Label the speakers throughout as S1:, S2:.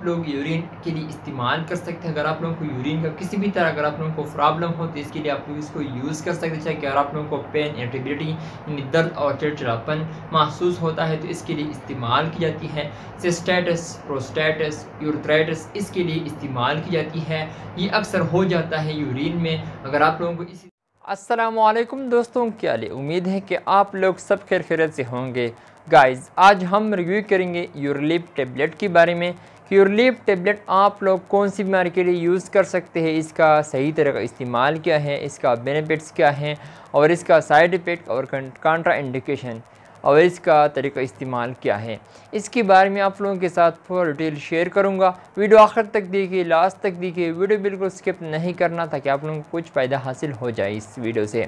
S1: लोग यूरिन के लिए इस्तेमाल कर सकते हैं। अगर आप लोगों को यूरिन का किसी भी तरह अगर आप लोगों को प्रॉब्लम हो तो इसके लिए आप लोग इसको यूज़ कर सकते हैं। चाहे कि अगर आप लोगों को पेन, इरिटेबिलिटी यानी दर्द और चिड़चिड़ापन महसूस होता है तो इसके लिए इस्तेमाल की जाती है। सिस्टाइटिस, प्रोस्टेटिस, यूरेथ्राइटिस इसके लिए इस्तेमाल की जाती है। ये अक्सर हो जाता है यूरिन में। अगर आप लोगों को इसी अस्सलामुअलैकुम दोस्तों, क्या हाल है? उम्मीद है कि आप लोग सब खैरियत से होंगे। गाइस, आज हम रिव्यू करेंगे यूरलीफ टेबलेट के बारे में। यूरलीफ टेबलेट आप लोग कौन सी बीमारी के लिए यूज़ कर सकते हैं, इसका सही तरह का इस्तेमाल क्या है, इसका बेनिफिट्स क्या हैं और इसका साइड इफ़ेक्ट और कंट्रा इंडिकेशन और इसका तरीका इस्तेमाल क्या है, इसके बारे में आप लोगों के साथ पूरा डिटेल शेयर करूंगा। वीडियो आखिर तक देखिए, लास्ट तक देखिए, वीडियो बिल्कुल स्किप नहीं करना ताकि आप लोगों को कुछ फ़ायदा हासिल हो जाए इस वीडियो से।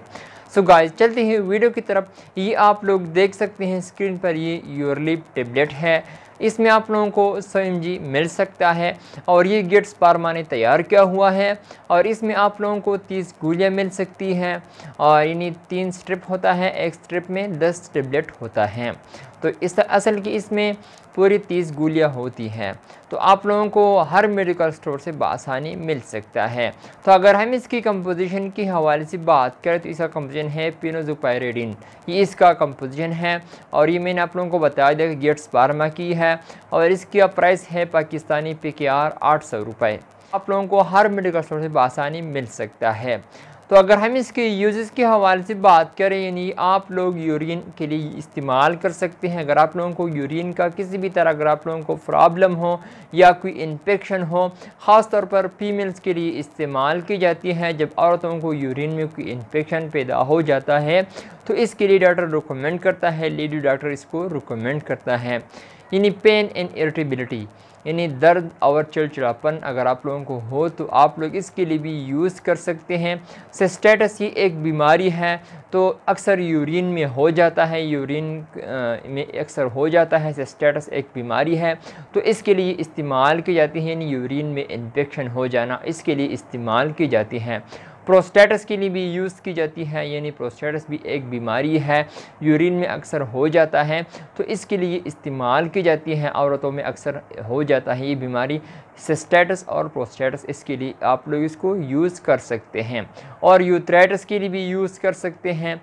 S1: सो गाइस, चलते हैं वीडियो की तरफ। ये आप लोग देख सकते हैं स्क्रीन पर, ये यूरलीफ टेबलेट है। इसमें आप लोगों को 100 mg मिल सकता है और ये गेट्स फार्मा ने तैयार किया हुआ है और इसमें आप लोगों को 30 गोलियाँ मिल सकती हैं और यानी 3 स्ट्रिप होता है, एक स्ट्रिप में 10 टेबलेट होता है। तो इस असल की इसमें पूरी 30 गोलियाँ होती हैं। तो आप लोगों को हर मेडिकल स्टोर से बआसानी मिल सकता है। तो अगर हम इसकी कंपोजिशन के हवाले से बात करें तो इसका कंपोजिशन है फेनोज़ोपायरिडीन, ये इसका कंपोजिशन है और ये मैंने आप लोगों को बताया दिया कि गेट्स फार्मा की है और इसका प्राइस है पाकिस्तानी PKR 800 रुपये। आप लोगों को हर मेडिकल स्टोर से बआसानी मिल सकता है। तो अगर हम इसके यूजेस के हवाले से बात करें, यानी आप लोग यूरिन के लिए इस्तेमाल कर सकते हैं। अगर आप लोगों को यूरिन का किसी भी तरह अगर आप लोगों को प्रॉब्लम हो या कोई इन्फेक्शन हो, ख़ास तौर पर फीमेल्स के लिए इस्तेमाल की जाती है। जब औरतों को यूरिन में कोई इन्फेक्शन पैदा हो जाता है तो इसके लिए डॉक्टर रिकमेंड करता है, लेडी डॉक्टर इसको रिकमेंड करता है। यानी पेन एंड इरिटेबिलिटी यानी दर्द और चिड़चिड़ापन अगर आप लोगों को हो तो आप लोग इसके लिए भी यूज़ कर सकते हैं। सिस्टाइटिस ये एक बीमारी है तो अक्सर यूरिन में हो जाता है, यूरिन में अक्सर हो जाता है। सिस्टाइटिस एक बीमारी है तो इसके लिए इस्तेमाल की जाती है, यानी यूरिन में इन्फेक्शन हो जाना इसके लिए इस्तेमाल की जाती है। प्रोस्टेटिस के लिए भी यूज़ की जाती है, यानी प्रोस्टेटिस भी एक बीमारी है, यूरिन में अक्सर हो जाता है तो इसके लिए इस्तेमाल की जाती है। औरतों में अक्सर हो जाता है ये बीमारी सिस्टाइटिस और प्रोस्टेटिस, इसके लिए आप लोग इसको यूज़ कर सकते हैं। और यूरेथ्राइटिस के लिए भी यूज़ कर सकते हैं।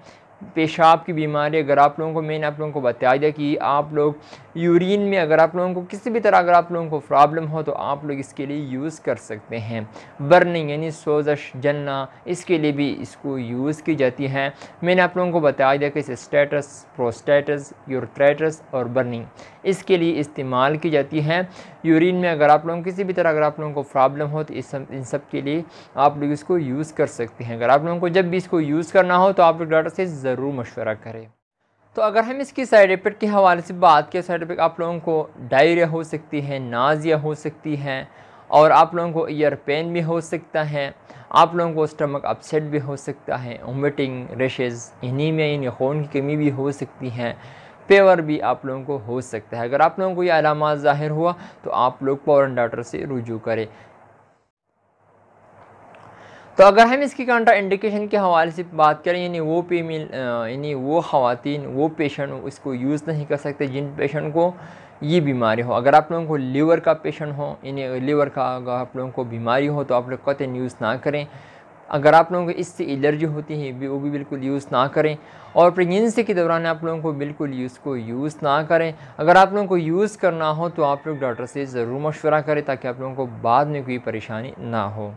S1: पेशाब की बीमारी अगर आप लोगों को, मैंने आप लोगों को बता दिया कि आप लोग यूरिन में अगर आप लोगों को किसी भी तरह अगर आप लोगों को प्रॉब्लम हो तो आप लोग इसके लिए यूज़ कर सकते हैं। बर्निंग यानी सोजश, जलना, इसके लिए भी इसको यूज़ की जाती है। मैंने आप लोगों को बता दिया कि सिस्टाइटिस, प्रोस्टेटिस, यूरेथ्राइटिस और बर्निंग इसके लिए इस्तेमाल की जाती है। यूरिन में अगर आप लोगों को किसी भी तरह अगर आप लोगों को प्रॉब्लम हो तो इन सब के लिए आप लोग इसको यूज़ कर सकते हैं। अगर आप लोगों को जब भी इसको यूज़ करना हो तो आप लोग डॉक्टर से ज़रूर मशवरा करें। तो अगर हम इसकी साइड इफ़ेक्ट के हवाले से बात करें, साइड इफ़ेक्ट आप लोगों को डायरिया हो सकती है, नाज़िया हो सकती है और आप लोगों को ईयर पेन भी हो सकता है, आप लोगों को स्टमक अपसेट भी हो सकता है, वोमिटिंग, रेशेज़, एनीमिया यानी खून की कमी भी हो सकती है, फेवर भी आप लोगों को हो सकता है। अगर आप लोगों को ये अलामात ज़ाहिर हुआ तो आप लोग फ़ौरन डॉक्टर से रुजू करें। तो अगर हम इसकी कंट्रा इंडिकेशन के हवाले से बात करें, यानी वो फीमेल यानी वो ख़वातीन, वो पेशेंट इसको यूज़ नहीं कर सकते जिन पेशेंट को ये बीमारी हो। अगर आप लोगों को लीवर का पेशेंट हो, यानी लीवर का अगर आप लोगों को बीमारी हो तो आप लोग कतई यूज़ ना करें। अगर आप लोगों को इससे एलर्जी होती है वो भी बिल्कुल यूज़ ना करें। और प्रेगनेंसी के दौरान आप लोगों को बिल्कुल इसको यूज़ ना करें। अगर आप लोगों को यूज़ करना हो तो आप लोग डॉक्टर से ज़रूर मशवरा करें ताकि आप लोगों को बाद में कोई परेशानी ना हो।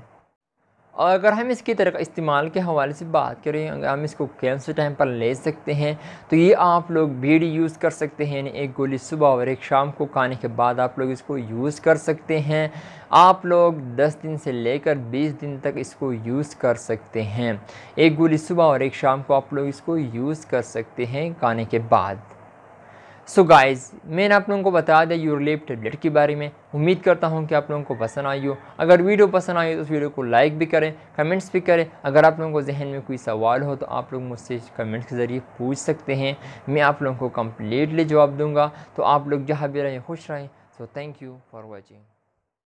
S1: और अगर हम इसकी तरह इस्तेमाल के हवाले से बात करें, अगर हम इसको कैंसर टाइम पर ले सकते हैं तो ये आप लोग बीड़ी यूज़ कर सकते हैं, यानी एक गोली सुबह और एक शाम को खाने के बाद आप लोग इसको यूज़ कर सकते हैं। आप लोग 10 दिन से लेकर 20 दिन तक इसको यूज़ कर सकते हैं। एक गोली सुबह और एक शाम को आप लोग इसको यूज़ कर सकते हैं खाने के बाद। सो गाइज़, मैंने आप लोगों को बता दिया यूरलीफ टेबलेट के बारे में। उम्मीद करता हूं कि आप लोगों को पसंद आई हो। अगर वीडियो पसंद आई हो तो उस वीडियो को लाइक भी करें, कमेंट्स भी करें। अगर आप लोगों को जहन में कोई सवाल हो तो आप लोग मुझसे कमेंट्स के ज़रिए पूछ सकते हैं, मैं आप लोगों को कम्प्लीटली जवाब दूँगा। तो आप लोग जहाँ भी रहें खुश रहें। So thank you for watching.